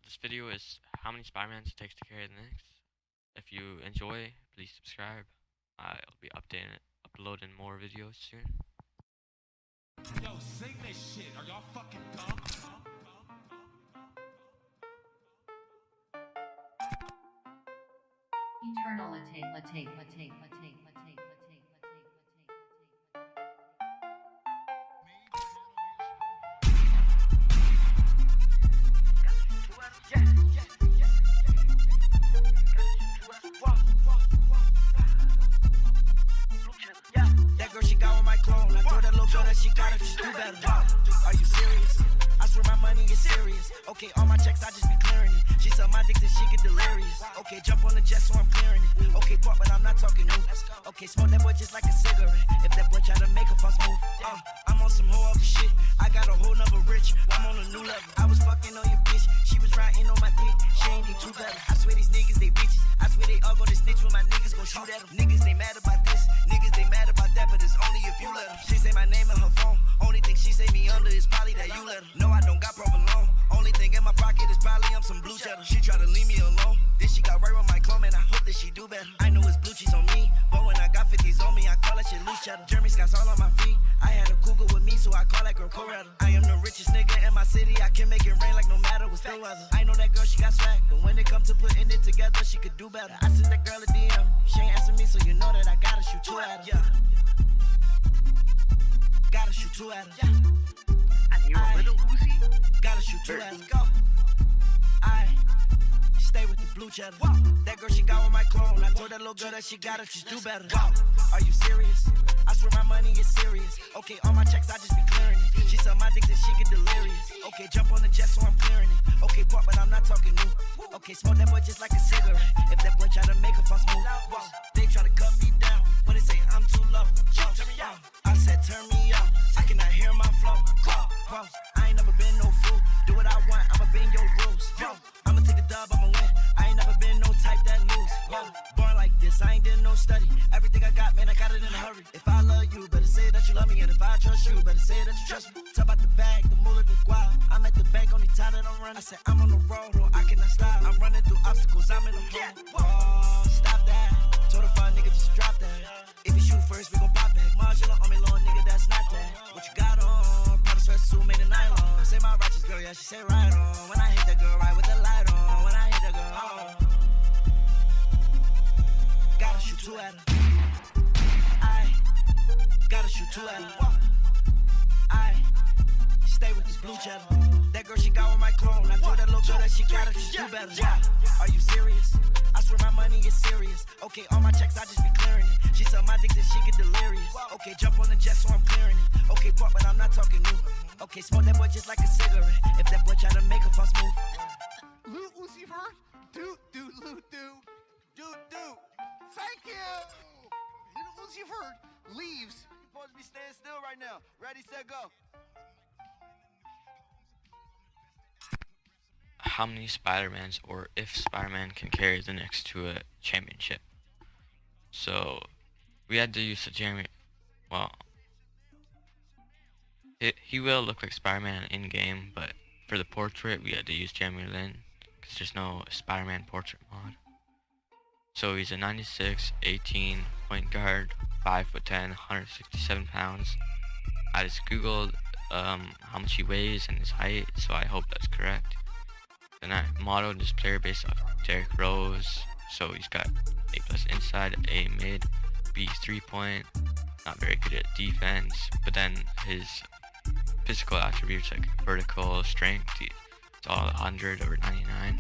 This video is how many Spider-Mans it takes to carry the Knicks. If you enjoy, please subscribe. I'll be uploading more videos soon. Yo, sing this shit. Are y'all fucking dumb? Eternal. That girl, she got on my clone. I told that little girl that she got it, just do better. Are you serious? I swear my money is serious. Okay, all my checks, I just be clearing it. She suck my dick till she get delirious. Okay, jump on the jet so I'm clearing it. Okay, pop, but I'm not talking new. Okay, smoke that boy just like a cigarette. If that boy try to make a false move, I'm on some whole other shit. I got a whole nother rich. I'm on a new level. I was fucking on your bitch. She was riding on my dick. She ain't need two better. I swear these niggas, they bitches. I swear they all gonna snitch when my niggas gon' shoot at them. Niggas, they mad about this. Niggas, they mad about that, but it's only if you let them. She say my name in her phone. Only thing she say me under is probably that you let her. No, I don't got provolone. Only thing in my pocket is probably some blue cheddar. She try to leave me alone. Then she got right with my clone, man. I hope that she do better. I know it's blue cheese on me, but when I got 50s on me, I call that shit loose cheddar. Jeremy Scott's all on my feet. I had a cougar with me, so I call that girl Coretta. I am the richest nigga in my city. I can make it rain like no matter what's the weather. I know that girl, she got swag, but when it come to putting it together, she could do better. I sent that girl a DM. She ain't answer me, so you know that I gotta shoot two at her. Yeah. Gotta shoot two at her. I hear a little Uzi. Gotta shoot two at her. Go. I stay with the blue cheddar. That girl, she got on my clone. I told that little girl that she gotta just do better. Are you serious? I swear my money is serious. Okay, all my checks, I just be clearing it. She suck my dick till she get delirious. Okay, jump on the jet so I'm clearing it. Okay, pop, but I'm not talking new. Okay, smoke that boy just like a cigarette. If that boy try to make a false move, they try to cut me down. When they say I'm too low, turn me out. I said turn me up. I cannot hear my flow. Pause. I ain't never been no fool. Do what I want, I'ma bend your rules. I'ma take the dub, I'ma win. I ain't never been no type that lose. Born like this, I ain't did no study. Everything I got, man, I got it in a hurry. If I love you, better say that you love me. And if I trust you, better say that you trust me. Talk about the bag, the moolah, the guap. I'm at the bank, only time that I'm running. I said I'm on the road, no, I cannot stop. I'm running through obstacles, I'm in the hole. Oh, stop that. Told a fine nigga just drop that. If you shoot first, we gon' pop back. Marginal on me, long nigga, that's not that. What you got on? Prada sweatsuit made of nylon. Say my righteous girl, yeah, she say right on. When I hit that girl, right with the light on. When I hit that girl, gotta shoot two at her. I gotta shoot two at her. I stay with this blue cheddar. That girl, she got on my clone. I told that little girl that she gotta just do better. Are you serious? I swear my money is serious. Okay, all my checks, I just be clearing it. She suck my dick till she get delirious. Okay, jump on the jet so I'm clearing it. Okay, pop, but I'm not talking new. Okay, smoke that boy just like a cigarette. If that boy try to make a false move. Lil Uzi Vert? Dude. Thank you! Lil Uzi Vert leaves. You're supposed to be staying still right now. Ready, set, go. How many Spider-Mans, or if Spider-Man can carry the Knicks to a championship? So we had to use the Jeremy. Well, he will look like Spider-Man in game, but for the portrait we had to use Jeremy Lin because there's no Spider-Man portrait mod. So he's a 96, 18 point guard, 5'10", 167 pounds. I just googled how much he weighs and his height, so I hope that's correct. Then I modeled this player based off Derrick Rose, so he's got A+ inside, A mid, B 3-point, not very good at defense, but then his physical attributes like vertical, strength, it's all 100 over 99, and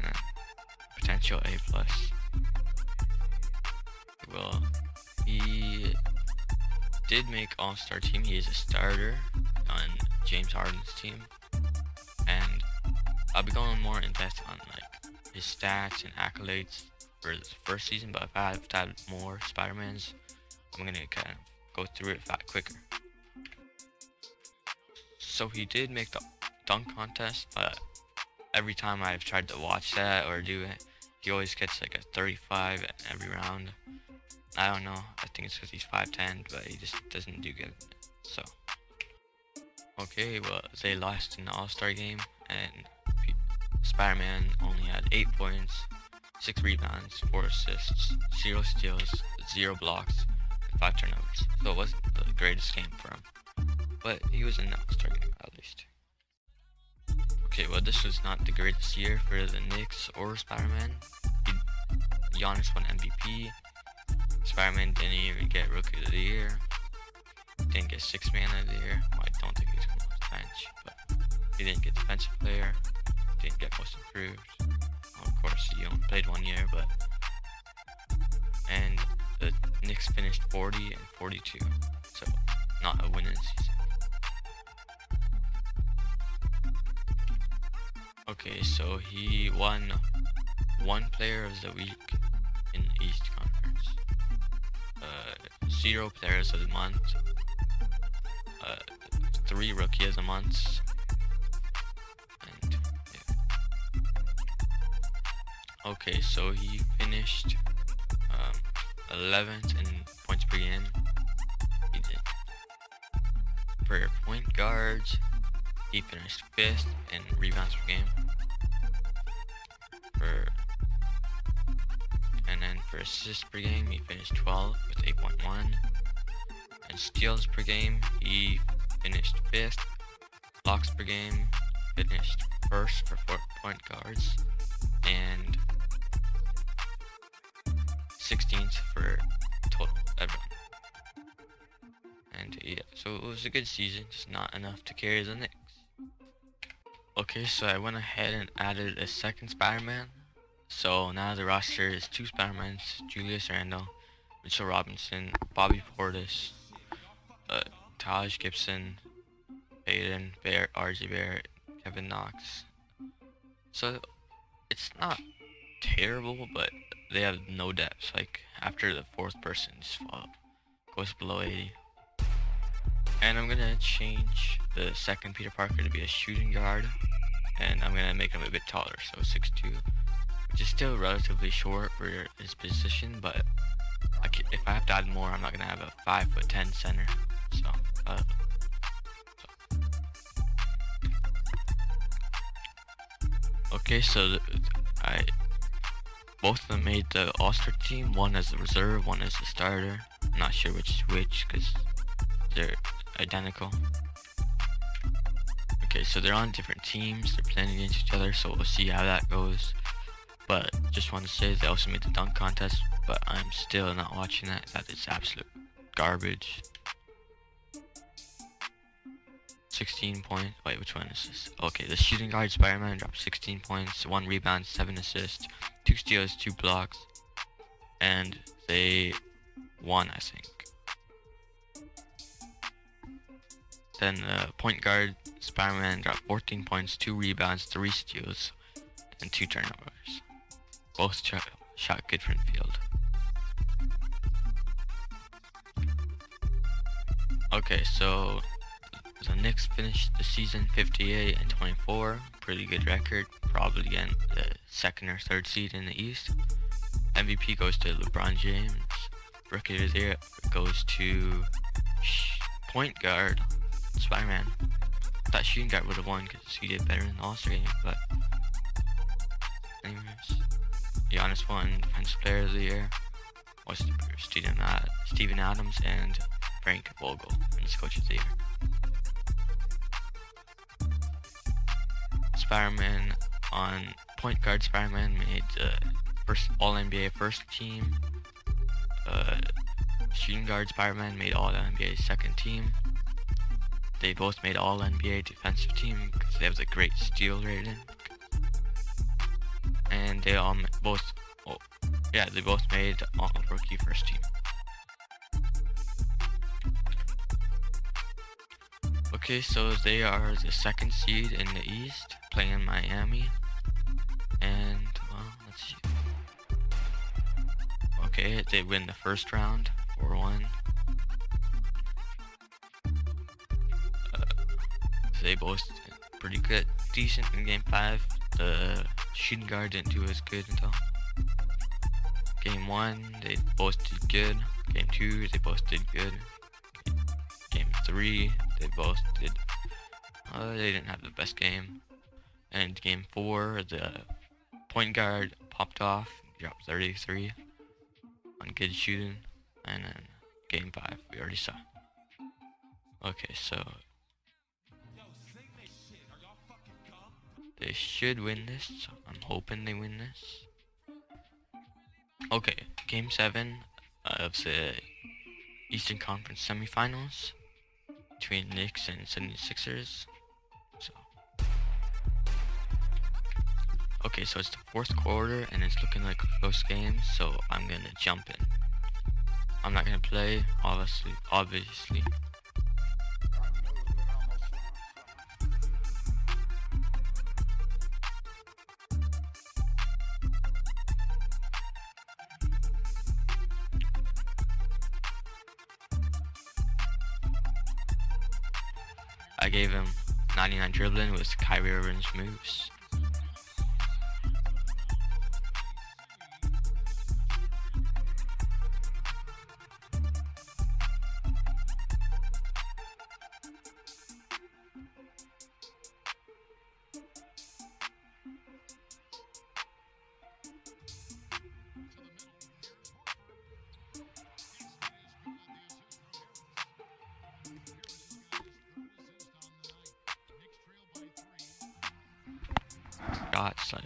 then potential A+. Well, he did make All-Star team. He is a starter on James Harden's team, and I'll be going more in depth on like his stats and accolades for the first season, but if I have to add more Spider-Mans, I'm gonna kind of go through it quicker. So he did make the dunk contest, but every time I've tried to watch that or do it, he always gets like a 35 at every round. I don't know, I think it's because he's 5'10", but he just doesn't do good. So, okay, well, they lost in the All-Star game, and Spider-Man only had 8 points, 6 rebounds, 4 assists, 0 steals, 0 blocks, and 5 turnovers. So it wasn't the greatest game for him, but he was in the All-Star game at least. Okay, well, this was not the greatest year for the Knicks or Spider-Man. Giannis won MVP. Spider-Man didn't even get Rookie of the Year. Didn't get Sixth Man of the Year. Well, I don't think he was coming off the bench, but he didn't get Defensive Player. Didn't get Most Improved. Well, of course, he only played 1 year, but... And the Knicks finished 40 and 42, so not a winning season. Okay, so he won one Player of the Week in the East Conference, 0 Players of the Month, 3 Rookie of the Months, and yeah. Okay, so he finished 11th in points per game. He did. For point guards, he finished 5th in rebounds per game. And then for assists per game, he finished 12th with 8.1. And steals per game, he finished 5th. Blocks per game, finished 1st for point guards, and 16th for total everyone. And yeah, so it was a good season, just not enough to carry the Knicks. Okay, so I went ahead and added a second Spider-Man. So now the roster is 2 Spider-Mans: Julius Randle, Mitchell Robinson, Bobby Portis, Taj Gibson, Peyton Barrett, RJ Barrett, Kevin Knox. So it's not terrible, but they have no depth. Like after the 4th person just goes below 80. And I'm gonna change the second Peter Parker to be a shooting guard, and I'm gonna make him a bit taller, so 6'2", which is still relatively short for his position, but if I have to add more, I'm not gonna have a 5'10" center. So, okay, so both of them made the All-Star team. One as a reserve, one as a starter. I'm not sure which is which because they're identical. Okay, so they're on different teams. They're playing against each other, so we'll see how that goes. But just want to say they also made the dunk contest, but I'm still not watching that. That is absolute garbage. 16 points. Wait, which one is this? Okay, the shooting guard Spider-Man dropped 16 points, 1 rebound, 7 assists, 2 steals, 2 blocks, and they won, I think. Then the point guard Spider-Man dropped 14 points, 2 rebounds, 3 steals, and 2 turnovers. Both shot good from the field. Okay, so the Knicks finished the season 58 and 24, pretty good record, probably getting the 2nd or 3rd seed in the East. MVP goes to LeBron James. Rookie of the Year goes to point guard Spider-Man. I thought shooting guard would have won because he did better in the All-Star game, but anyways, Giannis won Defensive Player of the Year. Most improved Steven Adams, and Frank Vogel wins Coach of the Year. Spider-Man on point guard Spider-Man made the first All-NBA first team. Shooting guard Spider-Man made All-NBA second team. They both made All-NBA defensive team because they have the great steal rating. And they both made All-Rookie first team. Okay, so they are the 2nd seed in the East, playing Miami. And, well, let's see. Okay, they win the first round, 4-1. They both did pretty good, decent in Game 5. The shooting guard didn't do as good until Game 1. They both did good. Game 2, they both did good. Game 3, they both did. They didn't have the best game. And game 4, the point guard popped off, dropped 33 on good shooting. And then game 5, we already saw. Okay, so they should win this. So I'm hoping they win this. Okay, game 7 of the Eastern Conference semifinals between Knicks and 76ers. So, okay, so it's the 4th quarter and it's looking like a close game, so I'm gonna jump in. I'm not gonna play, obviously. I gave him 99 dribbling with Kyrie Irving's moves. Shots like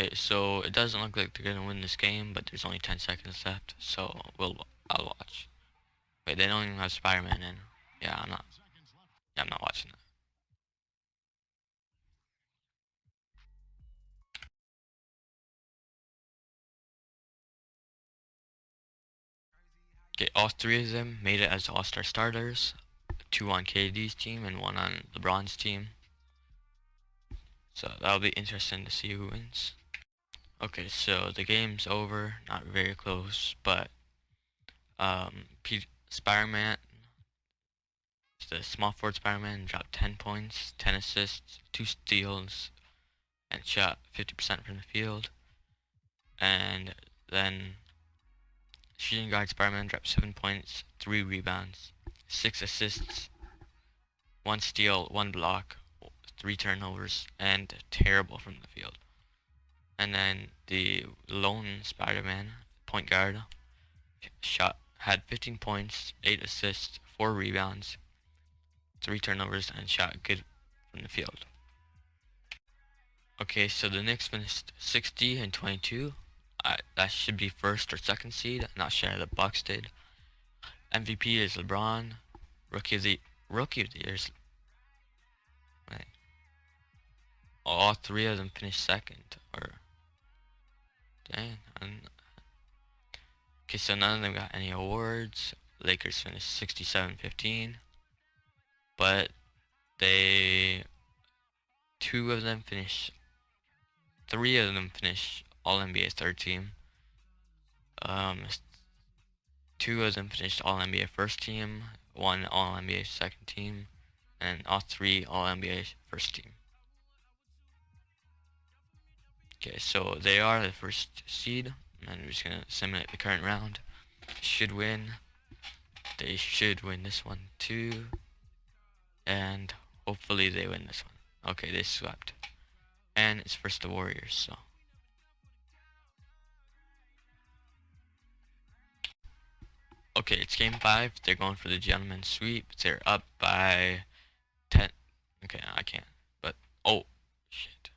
okay, so it doesn't look like they're gonna win this game, but there's only 10 seconds left, so I'll watch. Wait, they don't even have Spidermen in. Yeah, I'm not watching that. Okay, all 3 of them made it as All-Star starters. 2 on KD's team and 1 on LeBron's team. So that'll be interesting to see who wins. Okay, so the game's over. Not very close, but Spiderman, the small forward Spiderman, dropped 10 points, 10 assists, 2 steals, and shot 50% from the field. And then shooting guard Spiderman dropped 7 points, 3 rebounds, 6 assists, 1 steal, 1 block, 3 turnovers, and terrible from the field. And then the lone Spider-Man, point guard, had 15 points, 8 assists, 4 rebounds, 3 turnovers, and shot good from the field. Okay, so the Knicks finished 60-22. That should be first or second seed. I'm not sure how the Bucks did. MVP is LeBron. Rookie of the year is. Wait. All 3 of them finished second. Or dang. Okay, so none of them got any awards. Lakers finished 67-15. But 2 Three of them finished All NBA third team. Um, Two of them finished All NBA first team. One All NBA second team, and all three All NBA first team. Okay, so they are the first seed, and we're just gonna simulate the current round. Should win. They should win this one too, and hopefully they win this one. Okay, they swept, and it's versus the Warriors. So okay, it's game 5. They're going for the gentleman's sweep. They're up by 10. Okay, I can't. But oh shit.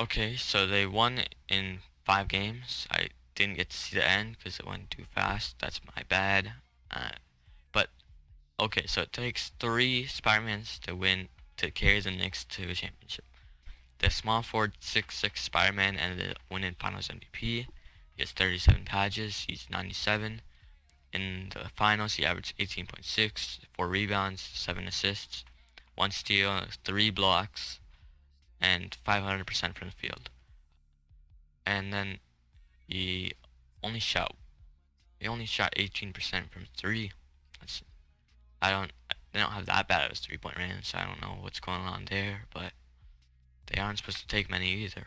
Okay, so they won in 5 games. I didn't get to see the end because it went too fast. That's my bad. But okay, so it takes 3 Spidermans to carry the Knicks to a championship. The small forward 6'6" Spider-Man ended up winning Finals MVP. He has 37 badges. He's 97. In the finals, he averaged 18.6, 4 rebounds, 7 assists, 1 steal, 3 blocks, and 500% from the field. And then he only shot 18% from 3. They don't have that bad of a 3-point range, so I don't know what's going on there, but they aren't supposed to take many either.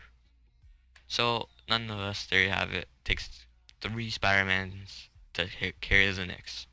So nonetheless, there you have it. Takes 3 Spider-Mans to carry the Knicks.